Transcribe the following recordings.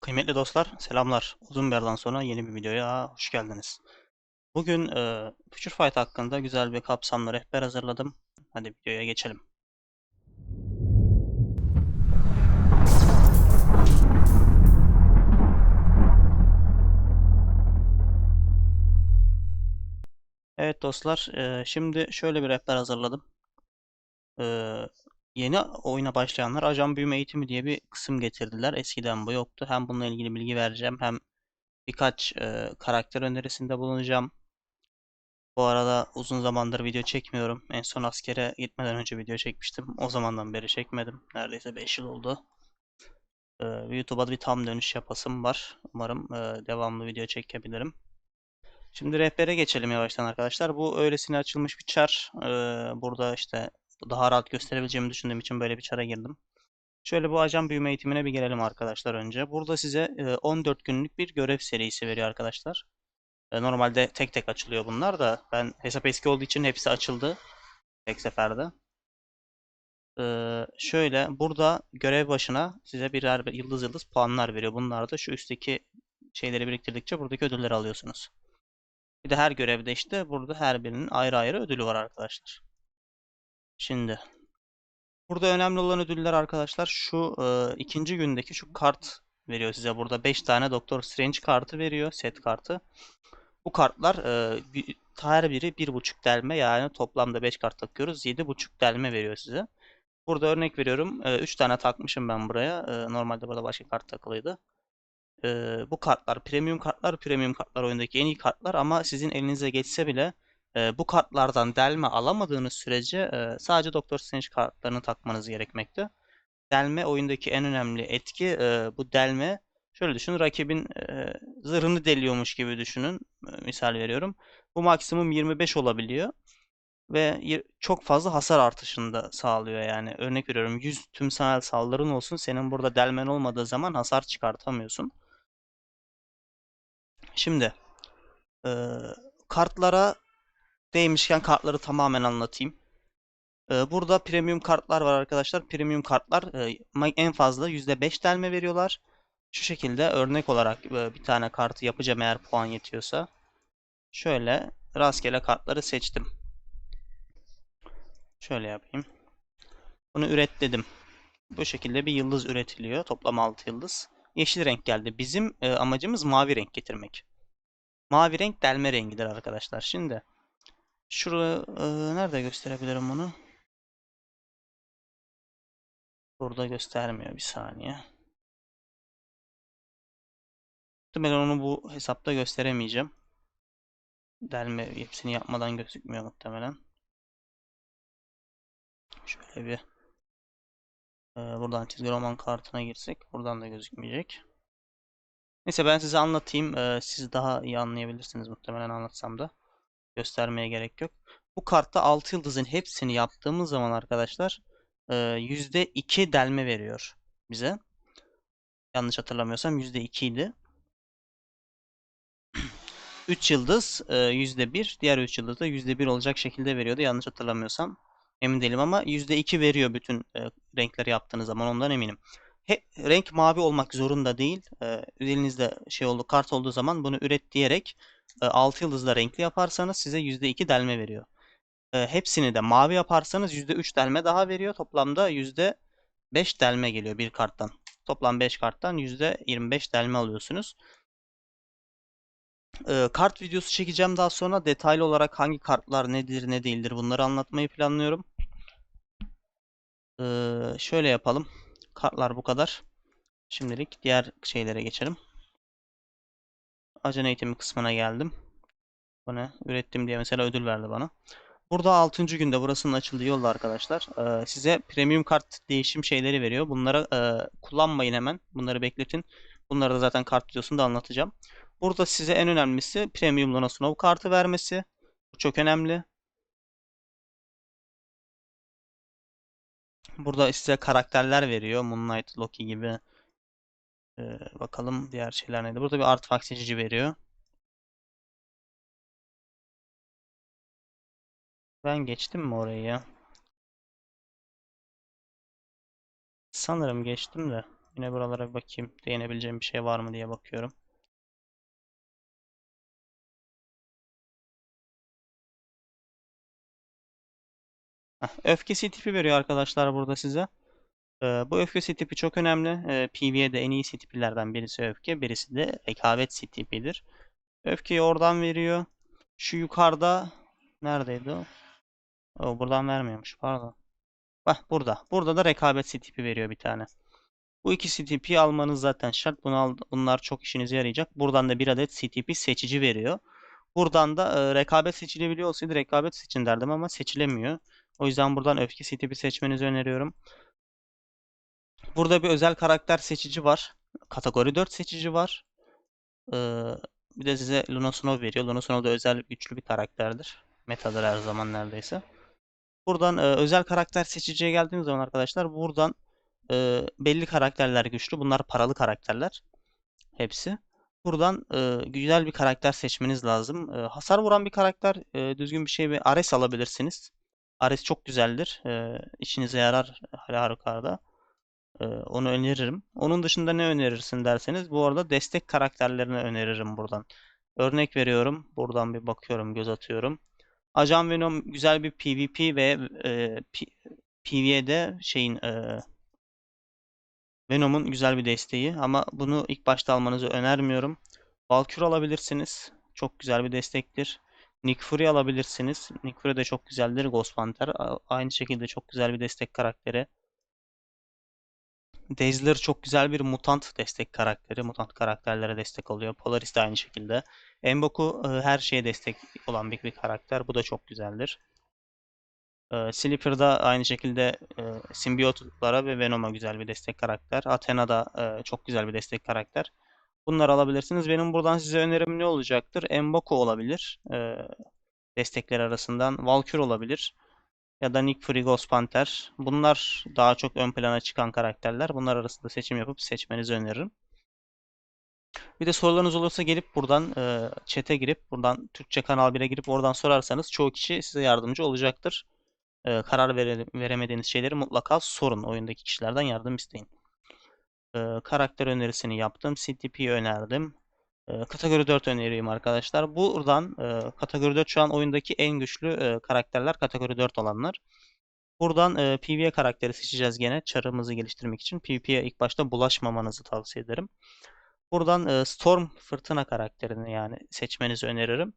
Kıymetli dostlar, selamlar. Uzun bir aradan sonra yeni bir videoya hoş geldiniz. Bugün Future Fight hakkında güzel bir kapsamlı rehber hazırladım. Hadi videoya geçelim. Evet dostlar, şimdi şöyle bir rehber hazırladım. E, Yeni oyuna başlayanlar ajan büyüme eğitimi diye bir kısım getirdiler. Eskiden bu yoktu. Hem bununla ilgili bilgi vereceğim, hem birkaç karakter önerisinde bulunacağım. Bu arada uzun zamandır video çekmiyorum. En son askere gitmeden önce video çekmiştim. O zamandan beri çekmedim. Neredeyse 5 yıl oldu. YouTube'a bir tam dönüş yapasım var. Umarım devamlı video çekebilirim. Şimdi rehbere geçelim yavaştan arkadaşlar. Bu öylesine açılmış bir char. Burada işte daha rahat gösterebileceğimi düşündüğüm için böyle bir char'a girdim. Şöyle bu ajan büyüme eğitimine bir gelelim arkadaşlar önce. Burada size 14 günlük bir görev serisi veriyor arkadaşlar. Normalde tek tek açılıyor bunlar da. Ben hesap eski olduğu için hepsi açıldı tek seferde. Şöyle burada görev başına size birer yıldız yıldız puanlar veriyor. Bunlar da şu üstteki şeyleri biriktirdikçe buradaki ödülleri alıyorsunuz. Bir de her görevde işte burada her birinin ayrı ayrı ödülü var arkadaşlar. Şimdi burada önemli olan ödüller arkadaşlar şu ikinci gündeki şu kart veriyor size. Burada 5 tane Doktor Strange kartı veriyor. Set kartı. Bu kartlar her biri 1,5 delme, yani toplamda 5 kart takıyoruz. 7,5 delme veriyor size. Burada örnek veriyorum. 3 tane takmışım ben buraya. Normalde burada başka kart takılıydı. Bu kartlar premium kartlar oyundaki en iyi kartlar, ama sizin elinize geçse bile bu kartlardan delme alamadığınız sürece sadece Doktor Strange kartlarını takmanız gerekmekte. Delme oyundaki en önemli etki. Bu delme, şöyle düşünün, rakibin zırhını deliyormuş gibi düşünün. Misal veriyorum. Bu maksimum 25 olabiliyor ve çok fazla hasar artışını da sağlıyor yani. Örnek veriyorum, 100 tümsel saldırın olsun, senin burada delmen olmadığı zaman hasar çıkartamıyorsun. Şimdi e, kartlara değmişken kartları tamamen anlatayım. Burada premium kartlar var arkadaşlar. Premium kartlar en fazla %5 delme veriyorlar. Şu şekilde örnek olarak bir tane kartı yapacağım eğer puan yetiyorsa. Şöyle rastgele kartları seçtim. Şöyle yapayım. Bunu üret dedim. Bu şekilde bir yıldız üretiliyor. Toplam 6 yıldız. Yeşil renk geldi. Bizim amacımız mavi renk getirmek. Mavi renk delme rengidir arkadaşlar. Şimdi şurada nerede gösterebilirim bunu? Burada göstermiyor, bir saniye. Ben onu bu hesapta gösteremeyeceğim. Delme hepsini yapmadan gözükmüyor muhtemelen. Şöyle bir buradan çizgi roman kartına girsek buradan da gözükmeyecek. Neyse ben size anlatayım. Siz daha iyi anlayabilirsiniz muhtemelen anlatsam da. Göstermeye gerek yok. Bu kartta 6 yıldızın hepsini yaptığımız zaman arkadaşlar %2 delme veriyor bize. Yanlış hatırlamıyorsam %2 idi. 3 yıldız %1, diğer 3 yıldız da %1 olacak şekilde veriyordu. Yanlış hatırlamıyorsam. Emin değilim ama %2 veriyor bütün renkleri yaptığınız zaman, ondan eminim. Renk mavi olmak zorunda değil. Elinizde şey oldu, kart olduğu zaman bunu üret diyerek 6 yıldızla renkli yaparsanız size %2 delme veriyor. Hepsini de mavi yaparsanız %3 delme daha veriyor. Toplamda %5 delme geliyor bir karttan. Toplam 5 karttan %25 delme alıyorsunuz. Kart videosu çekeceğim daha sonra. Detaylı olarak hangi kartlar nedir ne değildir bunları anlatmayı planlıyorum. Şöyle yapalım. Kartlar bu kadar. Şimdilik diğer şeylere geçelim. Ajan eğitimi kısmına geldim. Bu ne? Ürettim diye mesela ödül verdi bana. Burada 6. günde burasının açıldığı yolda arkadaşlar. Size premium kart değişim şeyleri veriyor. Bunları kullanmayın hemen. Bunları bekletin. Bunları da zaten kart videosunda anlatacağım. Burada size en önemlisi premium Luna Snow kartı vermesi. Bu çok önemli. Burada size karakterler veriyor. Moonlight, Loki gibi. Bakalım diğer şeyler neydi. Burada bir artifak seçici veriyor. Ben geçtim mi orayı ya? Sanırım geçtim de. Yine buralara bir bakayım. Değinebileceğim bir şey var mı diye bakıyorum. Öfkesi tipi veriyor arkadaşlar burada size. Bu öfke tipi çok önemli. PvE'de en iyi tipilerden birisi öfke, birisi de rekabet tipidir. Öfkeyi oradan veriyor. Şu yukarıda neredeydi o? Buradan vermiyormuş, pardon. Bak burada. Burada da rekabet tipi veriyor bir tane. Bu iki CTP'yi almanız zaten şart. Bunlar çok işinize yarayacak. Buradan da bir adet CTP seçici veriyor. Buradan da rekabet seçilebiliyor olsaydı rekabet seçin derdim ama seçilemiyor. O yüzden buradan öfke CTP seçmenizi öneriyorum. Burada bir özel karakter seçici var. Kategori 4 seçici var. Bir de size Luna Snow veriyor. Luna Snow da özel güçlü bir karakterdir. Metadır her zaman neredeyse. Buradan özel karakter seçiciye geldiğiniz zaman arkadaşlar buradan belli karakterler güçlü. Bunlar paralı karakterler. Hepsi. Buradan güzel bir karakter seçmeniz lazım. Hasar vuran bir karakter, düzgün bir şey bir Ares alabilirsiniz. Ares çok güzeldir. İşinize yarar halükarda. Onu öneririm. Onun dışında ne önerirsin derseniz bu arada destek karakterlerini öneririm buradan. Örnek veriyorum. Buradan bir bakıyorum, göz atıyorum. Ajan Venom güzel bir PvP ve PvE'de Venom'un güzel bir desteği ama bunu ilk başta almanızı önermiyorum. Valkyrie alabilirsiniz. Çok güzel bir destektir. Nick Fury alabilirsiniz. Nick Fury de çok güzeldir. Ghost Panther aynı şekilde çok güzel bir destek karakteri. Dazzler çok güzel bir mutant destek karakteri. Mutant karakterlere destek oluyor. Polaris de aynı şekilde. M'Baku her şeye destek olan bir karakter. Bu da çok güzeldir. Sleeper da aynı şekilde simbiyotlara ve Venom'a güzel bir destek karakter. Athena da çok güzel bir destek karakter. Bunları alabilirsiniz. Benim buradan size önerim ne olacaktır? M'Baku olabilir. Destekler arasından. Valkyrie olabilir. Ya da Nick Fury, Ghost Panther. Bunlar daha çok ön plana çıkan karakterler. Bunlar arasında seçim yapıp seçmenizi öneririm. Bir de sorularınız olursa gelip buradan chat'e girip buradan Türkçe Kanal 1'e girip oradan sorarsanız çoğu kişi size yardımcı olacaktır. Karar veremediğiniz şeyleri mutlaka sorun. Oyundaki kişilerden yardım isteyin. Karakter önerisini yaptım. CTP önerdim. Kategori 4 öneriyim arkadaşlar. Buradan kategori 4 şu an oyundaki en güçlü karakterler kategori 4 olanlar. Buradan PvE karakteri seçeceğiz gene çarımızı geliştirmek için. PvP'ye ilk başta bulaşmamanızı tavsiye ederim. Buradan Storm fırtına karakterini yani seçmenizi öneririm.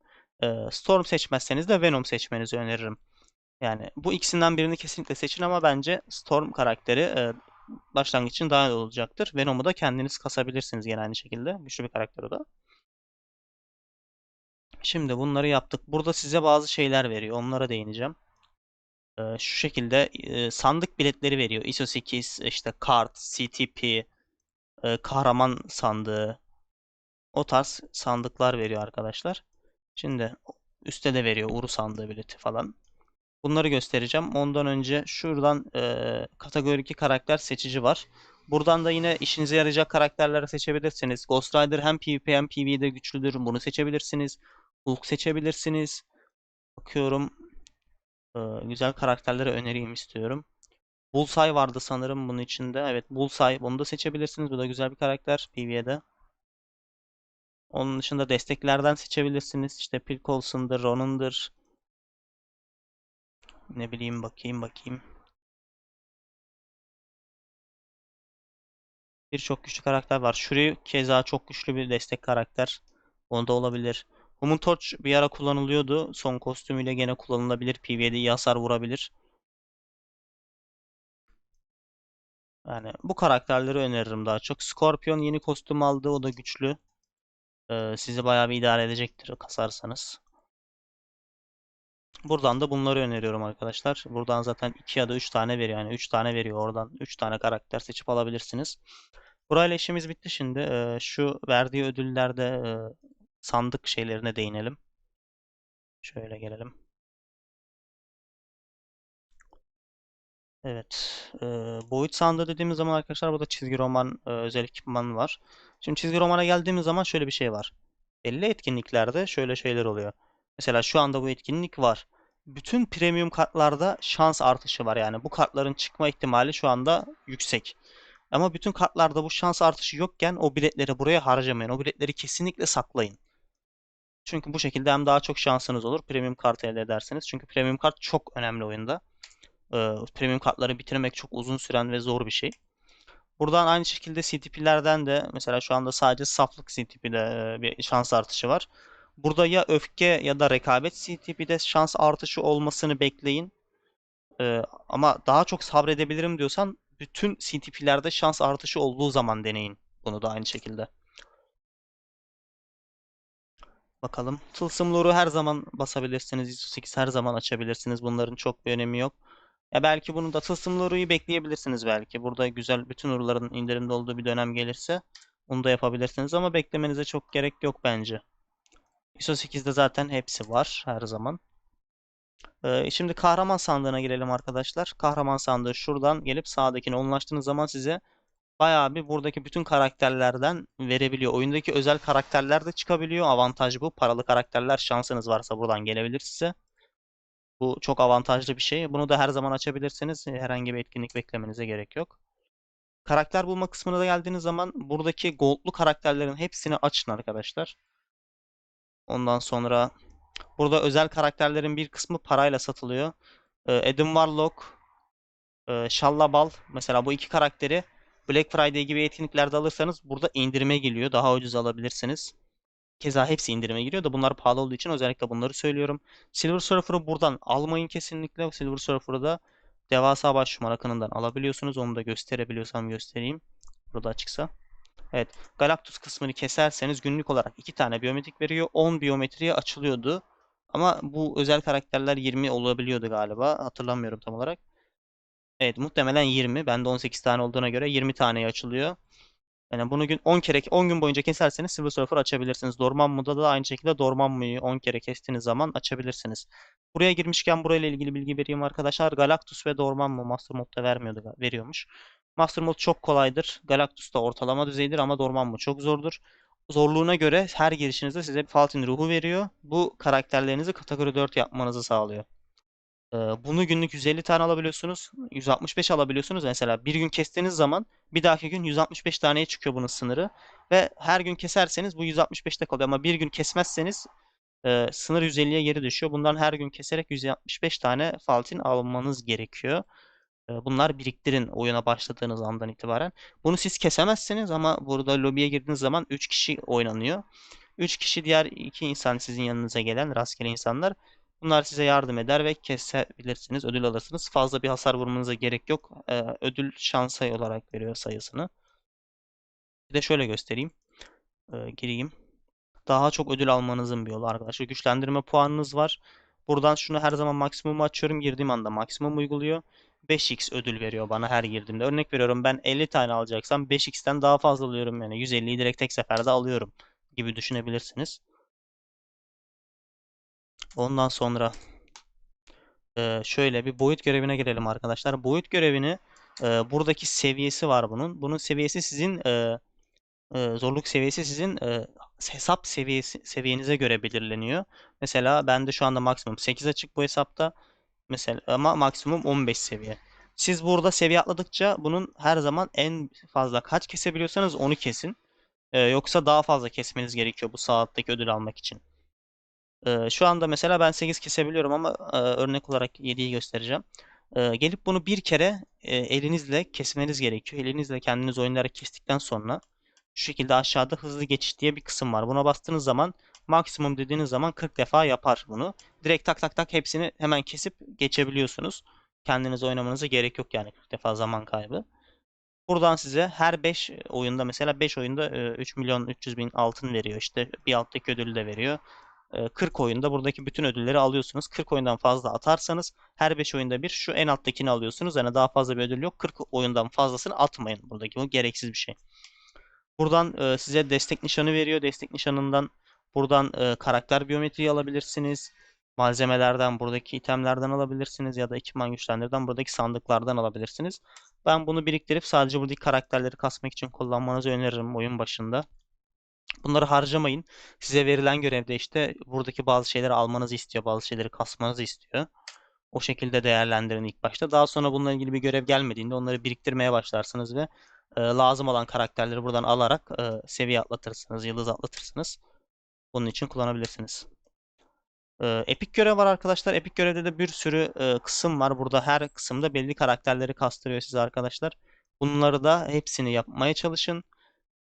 Storm seçmezseniz de Venom seçmenizi öneririm. Yani bu ikisinden birini kesinlikle seçin ama bence Storm karakteri başlangıç için daha iyi olacaktır. Venom'u da kendiniz kasabilirsiniz yine aynı şekilde. Güçlü bir karakter o da. Şimdi bunları yaptık. Burada size bazı şeyler veriyor. Onlara değineceğim. Şu şekilde sandık biletleri veriyor. ISO 8, işte kart, CTP, kahraman sandığı. O tarz sandıklar veriyor arkadaşlar. Şimdi üstte de veriyor Uru sandığı bileti falan. Bunları göstereceğim. Ondan önce şuradan kategori 2 karakter seçici var. Buradan da yine işinize yarayacak karakterleri seçebilirsiniz. Ghost Rider hem PvP hem PvE'de güçlüdür. Bunu seçebilirsiniz. Hulk seçebilirsiniz. Bakıyorum. Güzel karakterleri önereyim istiyorum. Bullseye vardı sanırım bunun içinde. Evet, Bullseye. Bunu da seçebilirsiniz. Bu da güzel bir karakter PvE'de. Onun dışında desteklerden seçebilirsiniz. İşte Phil Coulson'dır, Ronan'dır. Ne bileyim, bakayım. Birçok güçlü karakter var. Shuri keza çok güçlü bir destek karakter. Onda olabilir. Human Torch bir ara kullanılıyordu. Son kostümüyle gene kullanılabilir. PvE'de iyi hasar vurabilir. Yani bu karakterleri öneririm daha çok. Scorpion yeni kostüm aldı. O da güçlü. Sizi bayağı bir idare edecektir kasarsanız. Buradan da bunları öneriyorum arkadaşlar. Buradan zaten 2 ya da 3 tane veriyor. Yani 3 tane veriyor. Oradan 3 tane karakter seçip alabilirsiniz. Burayla işimiz bitti şimdi. Şu verdiği ödüllerde sandık şeylerine değinelim. Şöyle gelelim. Evet. Boyut sandığı dediğimiz zaman arkadaşlar burada çizgi roman özel ekipman var. Şimdi çizgi romana geldiğimiz zaman şöyle bir şey var. Belli etkinliklerde şöyle şeyler oluyor. Mesela şu anda bu etkinlik var. Bütün premium kartlarda şans artışı var. Yani bu kartların çıkma ihtimali şu anda yüksek. Ama bütün kartlarda bu şans artışı yokken o biletleri buraya harcamayın. O biletleri kesinlikle saklayın. Çünkü bu şekilde hem daha çok şansınız olur. Premium kart elde edersiniz. Çünkü premium kart çok önemli oyunda. Premium kartları bitirmek çok uzun süren ve zor bir şey. Buradan aynı şekilde CTP'lerden de mesela şu anda sadece saflık CTP'de bir şans artışı var. Burada ya öfke ya da rekabet CTP'de şans artışı olmasını bekleyin. Ama daha çok sabredebilirim diyorsan bütün CTP'lerde şans artışı olduğu zaman deneyin. Bunu da aynı şekilde. Bakalım. Tılsım Lore'u her zaman basabilirsiniz. ISO 8 her zaman açabilirsiniz. Bunların çok bir önemi yok. Ya belki bunu da Tılsım Lore'u bekleyebilirsiniz belki. Burada güzel bütün uğurların indirimde olduğu bir dönem gelirse onu da yapabilirsiniz ama beklemenize çok gerek yok bence. ISO 8'de zaten hepsi var her zaman. Şimdi kahraman sandığına girelim arkadaşlar. Kahraman sandığı şuradan gelip sağdakine onlaştığınız zaman size bayağı bir buradaki bütün karakterlerden verebiliyor. Oyundaki özel karakterler de çıkabiliyor. Avantaj bu. Paralı karakterler şansınız varsa buradan gelebilir size. Bu çok avantajlı bir şey. Bunu da her zaman açabilirsiniz. Herhangi bir etkinlik beklemenize gerek yok. Karakter bulma kısmına da geldiğiniz zaman buradaki gold'lu karakterlerin hepsini açın arkadaşlar. Ondan sonra burada özel karakterlerin bir kısmı parayla satılıyor. Adam Warlock, Shallabal mesela bu iki karakteri Black Friday gibi etkinliklerde alırsanız burada indirime geliyor. Daha ucuz alabilirsiniz. Keza hepsi indirime giriyor da bunlar pahalı olduğu için özellikle bunları söylüyorum. Silver Surfer'ı buradan almayın kesinlikle. Silver Surfer'ı da devasa baş akınından alabiliyorsunuz. Onu da gösterebiliyorsam göstereyim. Burada açıksa. Evet. Galactus kısmını keserseniz günlük olarak 2 tane biyometrik veriyor. 10 biyometriye açılıyordu. Ama bu özel karakterler 20 olabiliyordu galiba. Hatırlamıyorum tam olarak. Evet, muhtemelen 20. Bende 18 tane olduğuna göre 20 taneye açılıyor. Yani bunu 10 gün boyunca keserseniz Silver Surfer açabilirsiniz. Dormammu'da da aynı şekilde Dormammu'yu 10 kere kestiğiniz zaman açabilirsiniz. Buraya girmişken burayla ilgili bilgi vereyim arkadaşlar. Galactus ve Dormammu Master Mode'da veriyormuş. Master Mode çok kolaydır. Galactus da ortalama düzeydir ama Dormammu çok zordur. Zorluğuna göre her girişinizde size bir Falcon ruhu veriyor. Bu karakterlerinizi kategori 4 yapmanızı sağlıyor. Bunu günlük 150 tane alabiliyorsunuz. 165 alabiliyorsunuz. Mesela bir gün kestiğiniz zaman bir dahaki gün 165 taneye çıkıyor bunun sınırı. Ve her gün keserseniz bu 165'te kalıyor. Ama bir gün kesmezseniz sınır 150'ye geri düşüyor. Bundan her gün keserek 165 tane Falcon almanız gerekiyor. Bunlar biriktirin oyuna başladığınız andan itibaren. Bunu siz kesemezsiniz ama burada lobiye girdiğiniz zaman 3 kişi oynanıyor. 3 kişi diğer 2 insan sizin yanınıza gelen rastgele insanlar. Bunlar size yardım eder ve kesebilirsiniz, ödül alırsınız. Fazla bir hasar vurmanıza gerek yok. Ödül şans sayı olarak veriyor sayısını. Bir de şöyle göstereyim. Gireyim. Daha çok ödül almanızın bir yolu arkadaşlar. Güçlendirme puanınız var. Buradan şunu her zaman maksimumu açıyorum. Girdiğim anda maksimum uyguluyor. 5x ödül veriyor bana her girdiğimde. Örnek veriyorum, ben 50 tane alacaksam 5x'ten daha fazla alıyorum. Yani 150'yi direkt tek seferde alıyorum gibi düşünebilirsiniz. Ondan sonra şöyle bir boyut görevine girelim arkadaşlar. Boyut görevini buradaki seviyesi var bunun. Bunun seviyesi sizin zorluk seviyesi sizin hesap seviyenize göre belirleniyor. Mesela bende şu anda maksimum 8 açık bu hesapta. Mesela ama maksimum 15 seviye. Siz burada seviye atladıkça bunun her zaman en fazla kaç kesebiliyorsanız onu kesin. Yoksa daha fazla kesmeniz gerekiyor bu saatteki ödül almak için. Şu anda mesela ben 8 kesebiliyorum ama örnek olarak 7'yi göstereceğim. Gelip bunu bir kere elinizle kesmeniz gerekiyor. Elinizle kendiniz oynayarak kestikten sonra şu şekilde aşağıda hızlı geçiş diye bir kısım var. Buna bastığınız zaman maksimum dediğiniz zaman 40 defa yapar bunu. Direkt tak tak tak hepsini hemen kesip geçebiliyorsunuz. Kendiniz oynamanıza gerek yok yani 40 defa zaman kaybı. Buradan size her 5 oyunda mesela 5 oyunda 3 milyon 300 bin altın veriyor. İşte bir alttaki ödülü de veriyor. 40 oyunda buradaki bütün ödülleri alıyorsunuz. 40 oyundan fazla atarsanız her 5 oyunda bir şu en alttakini alıyorsunuz. Yani daha fazla bir ödül yok. 40 oyundan fazlasını atmayın buradaki. Bu gereksiz bir şey. Buradan size destek nişanı veriyor. Destek nişanından buradan karakter biyometriyi alabilirsiniz. Malzemelerden, buradaki itemlerden alabilirsiniz ya da ekipman güçlendirden buradaki sandıklardan alabilirsiniz. Ben bunu biriktirip sadece buradaki karakterleri kasmak için kullanmanızı öneririm oyun başında. Bunları harcamayın. Size verilen görevde işte buradaki bazı şeyleri almanızı istiyor, bazı şeyleri kasmanızı istiyor. O şekilde değerlendirin ilk başta. Daha sonra bununla ilgili bir görev gelmediğinde onları biriktirmeye başlarsınız ve lazım olan karakterleri buradan alarak seviye atlatırsınız, yıldız atlatırsınız. Bunun için kullanabilirsiniz. Epic görev var arkadaşlar. Epic görevde de bir sürü kısım var. Burada her kısımda belli karakterleri kastırıyor size arkadaşlar. Bunları da hepsini yapmaya çalışın.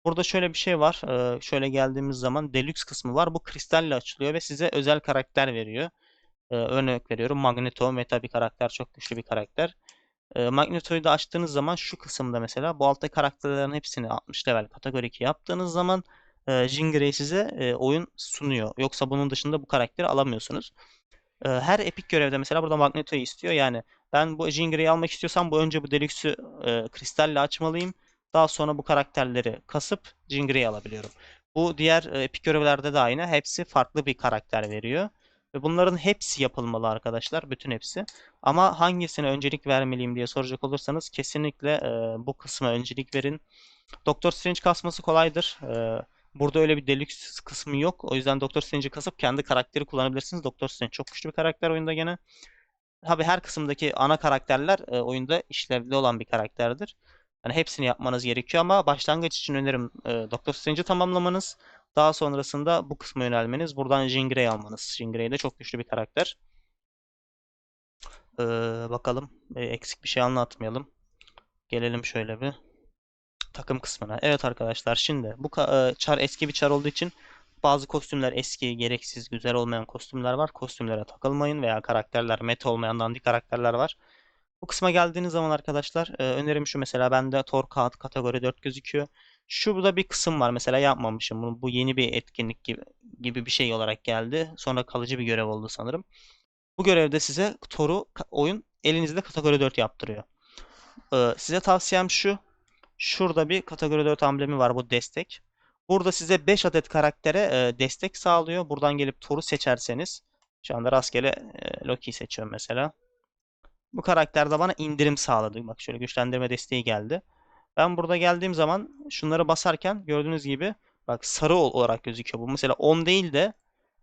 Burada şöyle bir şey var. Şöyle geldiğimiz zaman Deluxe kısmı var. Bu kristalle açılıyor ve size özel karakter veriyor. Örnek veriyorum, Magneto, meta bir karakter, çok güçlü bir karakter. Magneto'yu da açtığınız zaman şu kısımda mesela bu altta karakterlerin hepsini 60 level kategori 2 yaptığınız zaman Jean Grey size oyun sunuyor. Yoksa bunun dışında bu karakteri alamıyorsunuz. Her epik görevde mesela burada Magneto'yu istiyor. Yani ben bu Jean Grey'i almak istiyorsam önce bu Deluxe'ü kristalle açmalıyım. Daha sonra bu karakterleri kasıp Jean Grey'i alabiliyorum. Bu diğer epik görevlerde de aynı. Hepsi farklı bir karakter veriyor. Ve bunların hepsi yapılmalı arkadaşlar. Bütün hepsi. Ama hangisine öncelik vermeliyim diye soracak olursanız kesinlikle bu kısma öncelik verin. Doctor Strange kasması kolaydır. Burada öyle bir deluxe kısmı yok. O yüzden Doctor Strange'i kasıp kendi karakteri kullanabilirsiniz. Doctor Strange çok güçlü bir karakter oyunda gene. Tabi her kısımdaki ana karakterler oyunda işlevli olan bir karakterdir. Yani hepsini yapmanız gerekiyor ama başlangıç için önerim Doctor Strange'i tamamlamanız. Daha sonrasında bu kısma yönelmeniz. Buradan Jean Grey almanız. Jean Grey de çok güçlü bir karakter. Bakalım. Eksik bir şey anlatmayalım. Gelelim şöyle bir takım kısmına. Evet arkadaşlar, şimdi bu çar eski bir çar olduğu için bazı kostümler eski, gereksiz, güzel olmayan kostümler var. Kostümlere takılmayın veya karakterler meta olmayan dandik karakterler var. Bu kısma geldiğiniz zaman arkadaşlar önerim şu, mesela bende Thor kağıt kategori 4 gözüküyor. Şurada bir kısım var mesela, yapmamışım bunu. Bu yeni bir etkinlik gibi bir şey olarak geldi. Sonra kalıcı bir görev oldu sanırım. Bu görevde size Thor'u oyun elinizde kategori 4 yaptırıyor. Size tavsiyem şu. Şurada bir kategori 4 amblemi var, bu destek. Burada size 5 adet karaktere destek sağlıyor. Buradan gelip Thor'u seçerseniz, şu anda rastgele Loki'yi seçiyorum mesela. Bu karakter de bana indirim sağladı. Bak şöyle güçlendirme desteği geldi. Ben burada geldiğim zaman şunları basarken gördüğünüz gibi bak sarı olarak gözüküyor. Bu mesela 10 değil de,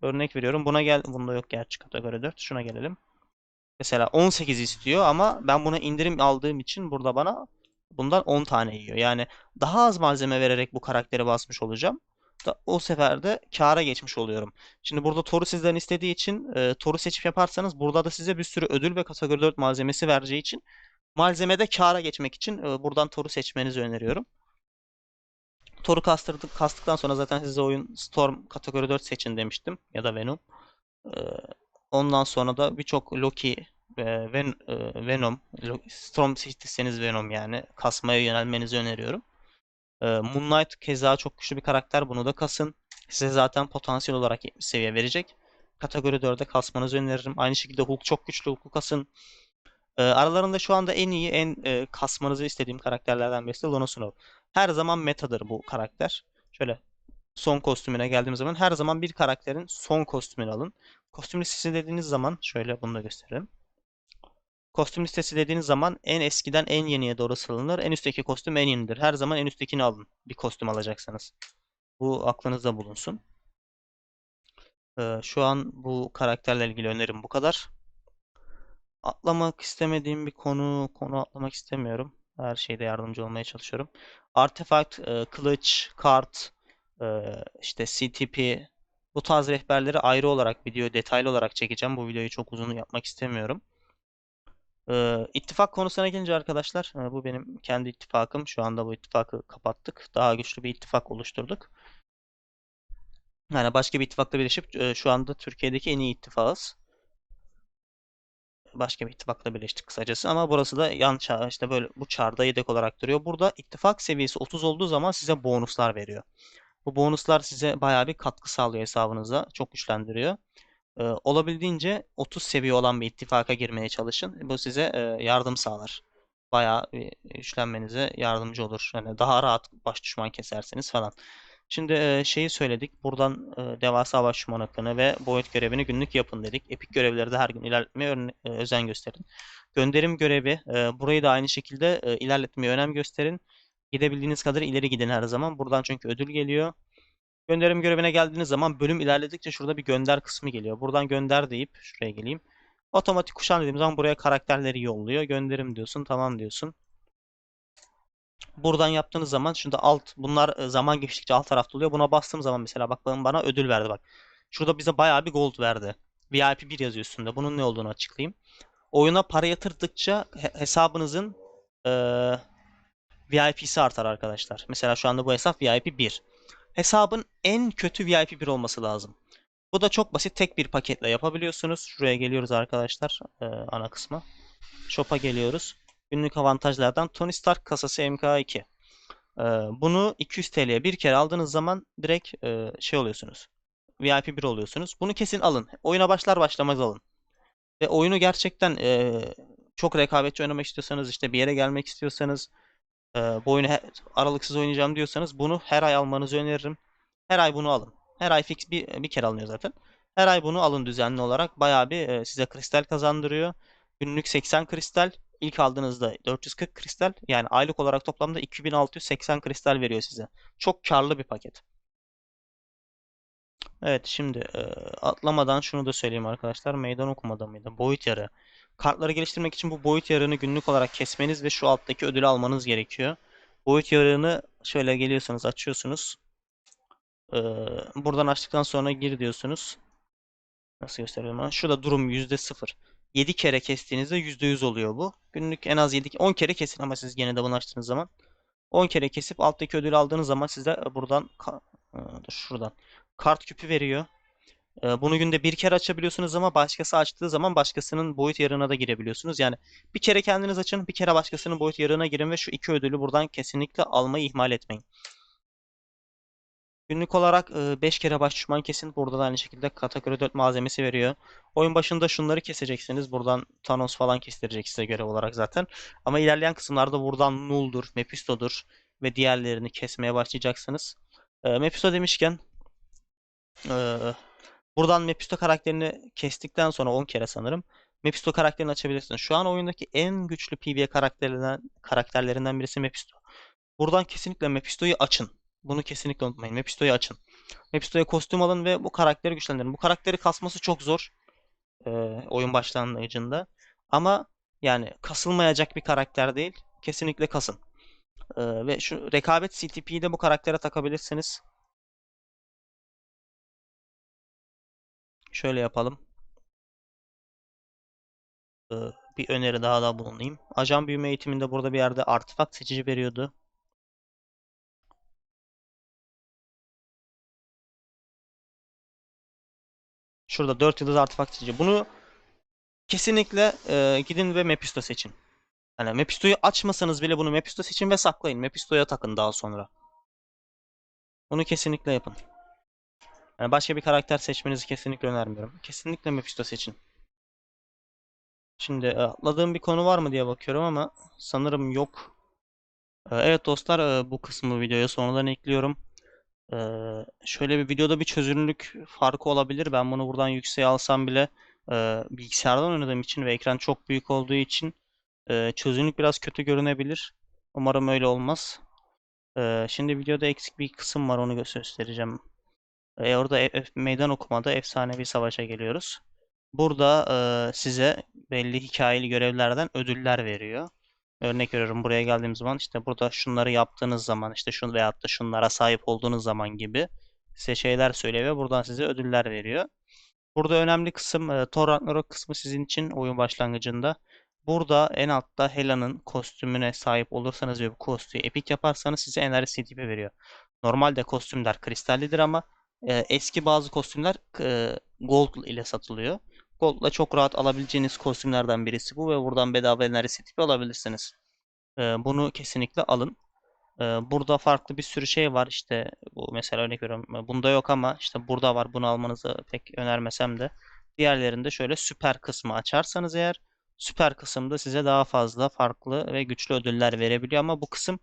örnek veriyorum, buna gel, bunda yok gerçi kategori 4. Şuna gelelim. Mesela 18 istiyor ama ben buna indirim aldığım için burada bana bundan 10 tane yiyor. Yani daha az malzeme vererek bu karakteri basmış olacağım. O sefer de kâra geçmiş oluyorum. Şimdi burada Thor'u sizden istediği için Thor'u seçip yaparsanız burada da size bir sürü ödül ve kategori 4 malzemesi vereceği için malzemede kâra geçmek için buradan Thor'u seçmenizi öneriyorum. Thor'u kastıktan sonra zaten size oyun Storm kategori 4 seçin demiştim, ya da Venom. Ee, Ondan sonra da birçok Loki, Venom, Storm seçtiyseniz Venom, yani kasmaya yönelmenizi öneriyorum. Moon Knight keza çok güçlü bir karakter. Bunu da kasın. Size zaten potansiyel olarak 70 seviye verecek. Kategori 4'e kasmanızı öneririm. Aynı şekilde Hulk çok güçlü. Hulk'u kasın. Aralarında şu anda en iyi, en kasmanızı istediğim karakterlerden birisi Lona Snow. Her zaman metadır bu karakter. Şöyle son kostümüne geldiğim zaman her zaman bir karakterin son kostümünü alın. Kostüm listesi dediğiniz zaman şöyle bunu da göstereyim. Kostüm listesi dediğiniz zaman en eskiden en yeniye doğru sıralanır. En üstteki kostüm en yenidir. Her zaman en üsttekini alın bir kostüm alacaksanız. Bu aklınızda bulunsun. Şu an bu karakterle ilgili önerim bu kadar. Atlamak istemediğim bir konu atlamak istemiyorum. Her şeyde yardımcı olmaya çalışıyorum. Artifact, kılıç, kart, işte CTP, bu tarz rehberleri ayrı olarak video detaylı olarak çekeceğim. Bu videoyu çok uzun yapmak istemiyorum. İttifak konusuna gelince arkadaşlar, bu benim kendi ittifakım. Şu anda bu ittifakı kapattık. Daha güçlü bir ittifak oluşturduk. Yani başka bir ittifakla birleşip şu anda Türkiye'deki en iyi ittifakız. Başka bir ittifakla birleştik kısacası, ama burası da yan çağ, işte böyle bu çarda yedek olarak duruyor. Burada ittifak seviyesi 30 olduğu zaman size bonuslar veriyor. Bu bonuslar size bayağı bir katkı sağlıyor hesabınıza. Çok güçlendiriyor. Olabildiğince 30 seviye olan bir ittifaka girmeye çalışın. Bu size yardım sağlar. Bayağı güçlenmenize yardımcı olur. Yani daha rahat baş düşman keserseniz falan. Şimdi şeyi söyledik. Buradan devasa baş düşman hakkını ve boyut görevini günlük yapın dedik. Epik görevleri de her gün ilerletmeye özen gösterin. Gönderim görevi, burayı da aynı şekilde ilerletmeye önem gösterin. Gidebildiğiniz kadar ileri gidin her zaman. Buradan çünkü ödül geliyor. Gönderim görevine geldiğiniz zaman bölüm ilerledikçe şurada bir gönder kısmı geliyor. Buradan gönder deyip şuraya geleyim. Otomatik kuşan dediğim zaman buraya karakterleri yolluyor. Gönderim diyorsun, tamam diyorsun. Buradan yaptığınız zaman şurada bunlar zaman geçtikçe alt tarafta oluyor. Buna bastığım zaman mesela bak bana ödül verdi bak. Şurada bize bayağı bir gold verdi. VIP 1 yazıyor üstünde. Bunun ne olduğunu açıklayayım. Oyuna para yatırdıkça hesabınızın VIP'si artar arkadaşlar. Mesela şu anda bu hesap VIP 1. Hesabın en kötü VIP 1 olması lazım. Bu da çok basit. Tek bir paketle yapabiliyorsunuz. Şuraya geliyoruz arkadaşlar. Ana kısma. Shop'a geliyoruz. Günlük avantajlardan Tony Stark kasası MK2. Bunu 200 TL'ye bir kere aldığınız zaman direkt şey oluyorsunuz. VIP 1 oluyorsunuz. Bunu kesin alın. Oyuna başlar başlamaz alın. Ve oyunu gerçekten çok rekabetçi oynamak istiyorsanız, işte bir yere gelmek istiyorsanız, bu oyunu aralıksız oynayacağım diyorsanız bunu her ay almanızı öneririm. Her ay bunu alın. Her ay fix bir kere alınıyor zaten. Her ay bunu alın düzenli olarak. Bayağı bir size kristal kazandırıyor. Günlük 80 kristal. İlk aldığınızda 440 kristal. Yani aylık olarak toplamda 2680 kristal veriyor size. Çok karlı bir paket. Evet, şimdi atlamadan şunu da söyleyeyim arkadaşlar. Meydan okumada mıydı? Boyut yarı. Kartları geliştirmek için bu boyut yarığını günlük olarak kesmeniz ve şu alttaki ödülü almanız gerekiyor. Boyut yarığını şöyle geliyorsunuz, açıyorsunuz. E, Buradan açtıktan sonra gir diyorsunuz. Nasıl gösteriyorum ben? Şurada durum %0. 7 kere kestiğinizde %100 oluyor bu. Günlük en az 10 kere kesin ama siz gene de bunu açtığınız zaman. 10 kere kesip alttaki ödülü aldığınız zaman size buradan dur şuradan kart küpü veriyor. Bunu günde bir kere açabiliyorsunuz ama başkası açtığı zaman başkasının boyut yarığına da girebiliyorsunuz. Yani bir kere kendiniz açın, bir kere başkasının boyut yarığına girin ve şu iki ödülü buradan kesinlikle almayı ihmal etmeyin. Günlük olarak 5 kere baş düşman kesin. Burada da aynı şekilde kategori 4 malzemesi veriyor. Oyun başında şunları keseceksiniz. Buradan Thanos falan kestirecek size görev olarak zaten. Ama ilerleyen kısımlarda buradan Null'dur, Mephisto'dur ve diğerlerini kesmeye başlayacaksınız. Mephisto demişken e, buradan Mephisto karakterini kestikten sonra 10 kere sanırım Mephisto karakterini açabilirsiniz. Şu an oyundaki en güçlü PvE karakterlerinden birisi Mephisto. Buradan kesinlikle Mephisto'yu açın. Bunu kesinlikle unutmayın. Mephisto'yu açın. Mephisto'ya kostüm alın ve bu karakteri güçlendirin. Bu karakteri kasması çok zor e, oyun başlangıcında. Ama yani kasılmayacak bir karakter değil. Kesinlikle kasın. Ve şu rekabet CTP'yi de bu karaktere takabilirsiniz. Şöyle yapalım. Ee, Bir öneri daha da bulunayım. Ajan büyüme eğitiminde burada bir yerde artifakt seçici veriyordu. Şurada 4 yıldız artifakt seçici. Bunu kesinlikle gidin ve Mephisto seçin. Yani Mephisto'yu açmasanız bile bunu Mephisto seçin ve saklayın. Mephisto'ya takın daha sonra. Bunu kesinlikle yapın. Yani başka bir karakter seçmenizi kesinlikle önermiyorum. Kesinlikle Mephisto seçin. Şimdi atladığım bir konu var mı diye bakıyorum ama sanırım yok. Evet dostlar, bu kısmı videoya sonradan ekliyorum. Şöyle bir videoda bir çözünürlük farkı olabilir. Ben bunu buradan yükseğe alsam bile bilgisayardan oynadığım için ve ekran çok büyük olduğu için çözünürlük biraz kötü görünebilir. Umarım öyle olmaz. Şimdi videoda eksik bir kısım var, onu göstereceğim. Orada meydan okumada efsanevi savaşa geliyoruz. Burada size belli hikayeli görevlerden ödüller veriyor. Örnek veriyorum, buraya geldiğim zaman işte burada şunları yaptığınız zaman işte şunu veyahut da şunlara sahip olduğunuz zaman gibi size şeyler söylüyor ve buradan size ödüller veriyor. Burada önemli kısım Thor Ragnarok kısmı sizin için oyun başlangıcında. Burada en altta Hela'nın kostümüne sahip olursanız ve bu kostümü epik yaparsanız size enerji CTP veriyor. Normalde kostümler kristallidir ama eski bazı kostümler gold ile satılıyor. Gold'la çok rahat alabileceğiniz kostümlerden birisi bu ve buradan bedava enerji CTP alabilirsiniz. Bunu kesinlikle alın. Burada farklı bir sürü şey var. İşte bu mesela örnek veriyorum. Bunda yok ama işte burada var. Bunu almanızı pek önermesem de. Diğerlerinde şöyle süper kısmı açarsanız eğer süper kısımda size daha fazla farklı ve güçlü ödüller verebiliyor ama bu kısım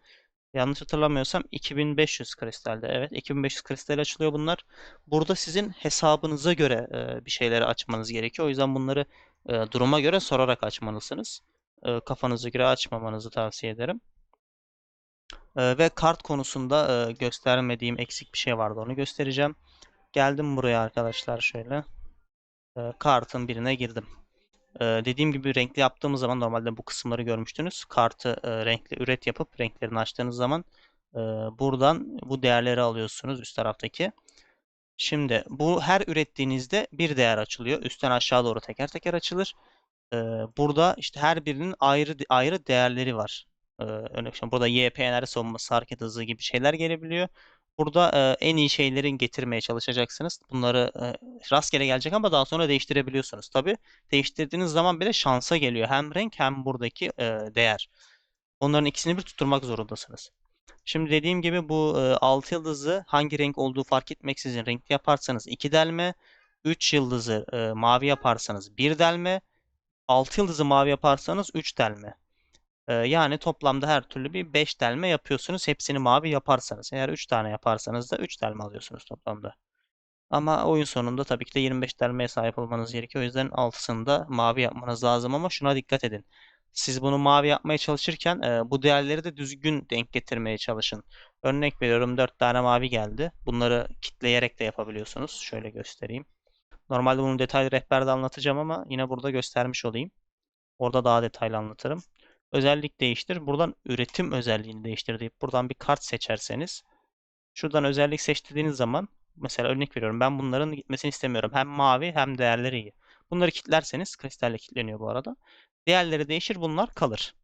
yanlış hatırlamıyorsam 2500 kristalde. Evet, 2500 kristal açılıyor bunlar. Burada sizin hesabınıza göre bir şeyleri açmanız gerekiyor. O yüzden bunları duruma göre sorarak açmalısınız. Kafanıza göre açmamanızı tavsiye ederim. Ve kart konusunda göstermediğim eksik bir şey vardı, onu göstereceğim. Geldim buraya arkadaşlar şöyle. Kartın birine girdim. Dediğim gibi renkli yaptığımız zaman normalde bu kısımları görmüştünüz. Kartı renkli üret yapıp renklerini açtığınız zaman buradan bu değerleri alıyorsunuz üst taraftaki. Şimdi bu her ürettiğinizde bir değer açılıyor. Üstten aşağı doğru teker teker açılır. Ee, Burada işte her birinin ayrı ayrı değerleri var. Örnek şimdi burada YP enerji savunması, hareket hızı gibi şeyler gelebiliyor. Burada en iyi şeylerin getirmeye çalışacaksınız. Bunları rastgele gelecek ama daha sonra değiştirebiliyorsunuz. Tabii değiştirdiğiniz zaman bile şansa geliyor. Hem renk hem buradaki değer. Onların ikisini bir tutturmak zorundasınız. Şimdi dediğim gibi bu 6 yıldızı hangi renk olduğu fark etmeksizin renkli yaparsanız 2 delme, 3 yıldızı mavi yaparsanız bir delme, 6 yıldızı mavi yaparsanız 3 delme. Yani toplamda her türlü bir 5 delme yapıyorsunuz. Hepsini mavi yaparsanız. Eğer 3 tane yaparsanız da 3 delme alıyorsunuz toplamda. Ama oyun sonunda tabii ki de 25 delmeye sahip olmanız gerekiyor. O yüzden 6'sını da mavi yapmanız lazım ama şuna dikkat edin. Siz bunu mavi yapmaya çalışırken bu değerleri de düzgün denk getirmeye çalışın. Örnek veriyorum 4 tane mavi geldi. Bunları kitleyerek de yapabiliyorsunuz. Şöyle göstereyim. Normalde bunu detaylı rehberde anlatacağım ama yine burada göstermiş olayım. Orada daha detaylı anlatırım. Özellik değiştir. Buradan üretim özelliğini değiştir deyip buradan bir kart seçerseniz şuradan özellik seçtiğiniz zaman mesela örnek veriyorum ben bunların gitmesini istemiyorum. Hem mavi hem değerleri iyi. Bunları kilitlerseniz kristalle kilitleniyor bu arada. Değerleri değişir bunlar kalır.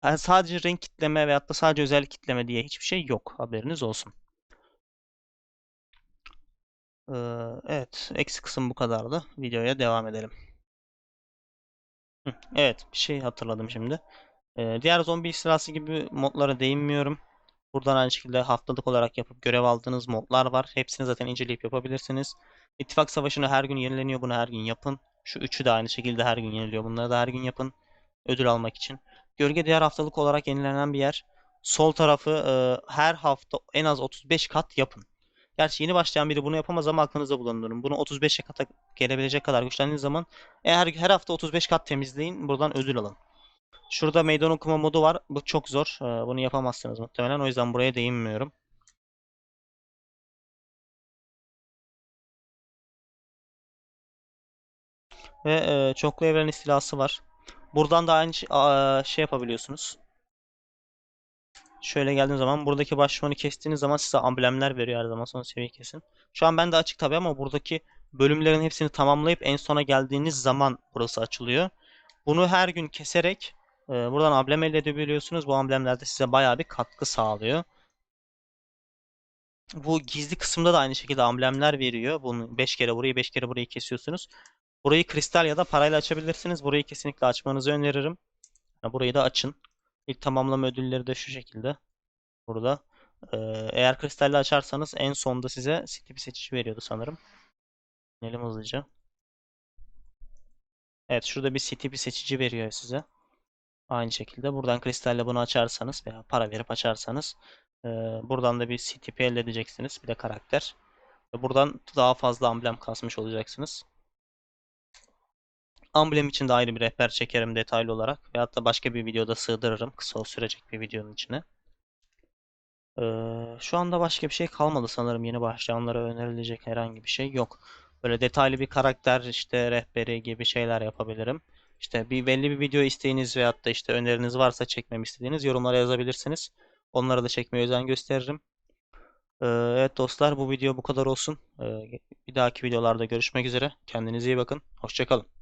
Yani sadece renk kitleme veyahut da sadece özellik kitleme diye hiçbir şey yok. Haberiniz olsun. Evet. Eksi kısım bu kadardı. Videoya devam edelim. Evet. Bir şey hatırladım şimdi. Diğer zombi istilası gibi modlara değinmiyorum. Buradan aynı şekilde haftalık olarak yapıp görev aldığınız modlar var. Hepsini zaten inceleyip yapabilirsiniz. İttifak Savaşı'nı her gün yenileniyor. Bunu her gün yapın. Şu üçü de aynı şekilde her gün yeniliyor. Bunları da her gün yapın. Ödül almak için. Gölge Diyar haftalık olarak yenilenen bir yer. Sol tarafı her hafta en az 35 kat yapın. Gerçi yeni başlayan biri bunu yapamaz ama aklınızda bulundurun. Bunu 35'e kata gelebilecek kadar güçlendiğiniz zaman her hafta 35 kat temizleyin. Buradan ödül alın. Şurada meydan okuma modu var. Bu çok zor. Bunu yapamazsınız muhtemelen. O yüzden buraya değinmiyorum. Ve çoklu evren istilası var. Buradan da aynı şey yapabiliyorsunuz. Şöyle geldiğim zaman buradaki başlığı kestiğiniz zaman size amblemler veriyor her zaman son seviye kesin. Şu an bende açık tabi ama buradaki bölümlerin hepsini tamamlayıp en sona geldiğiniz zaman burası açılıyor. Bunu her gün keserek buradan amblem elde edebiliyorsunuz. Bu amblemler de size bayağı bir katkı sağlıyor. Bu gizli kısımda da aynı şekilde amblemler veriyor. Bunu 5 kere burayı 5 kere burayı kesiyorsunuz. Burayı kristal ya da parayla açabilirsiniz. Burayı kesinlikle açmanızı öneririm. Burayı da açın. İlk tamamlama ödülleri de şu şekilde. Burada. Eğer kristalle açarsanız en sonda size bir seçici veriyordu sanırım. İnelim hızlıca. Evet şurada bir bir seçici veriyor size. Aynı şekilde buradan kristalle bunu açarsanız veya para verip açarsanız buradan da bir CTP elde edeceksiniz. Bir de karakter. Ve buradan daha fazla amblem kasmış olacaksınız. Amblem için de ayrı bir rehber çekerim detaylı olarak. Veyahut da başka bir videoda sığdırırım. Kısa sürecek bir videonun içine. Şu anda başka bir şey kalmadı sanırım. Yeni başlayanlara önerilecek herhangi bir şey yok. Böyle detaylı bir karakter işte rehberi gibi şeyler yapabilirim. İşte bir belli bir video isteğiniz veyahut da işte öneriniz varsa çekmemi istediğiniz yorumlara yazabilirsiniz. Onlara da çekmeye özen gösteririm. Evet dostlar bu video bu kadar olsun. Bir dahaki videolarda görüşmek üzere. Kendinize iyi bakın. Hoşça kalın.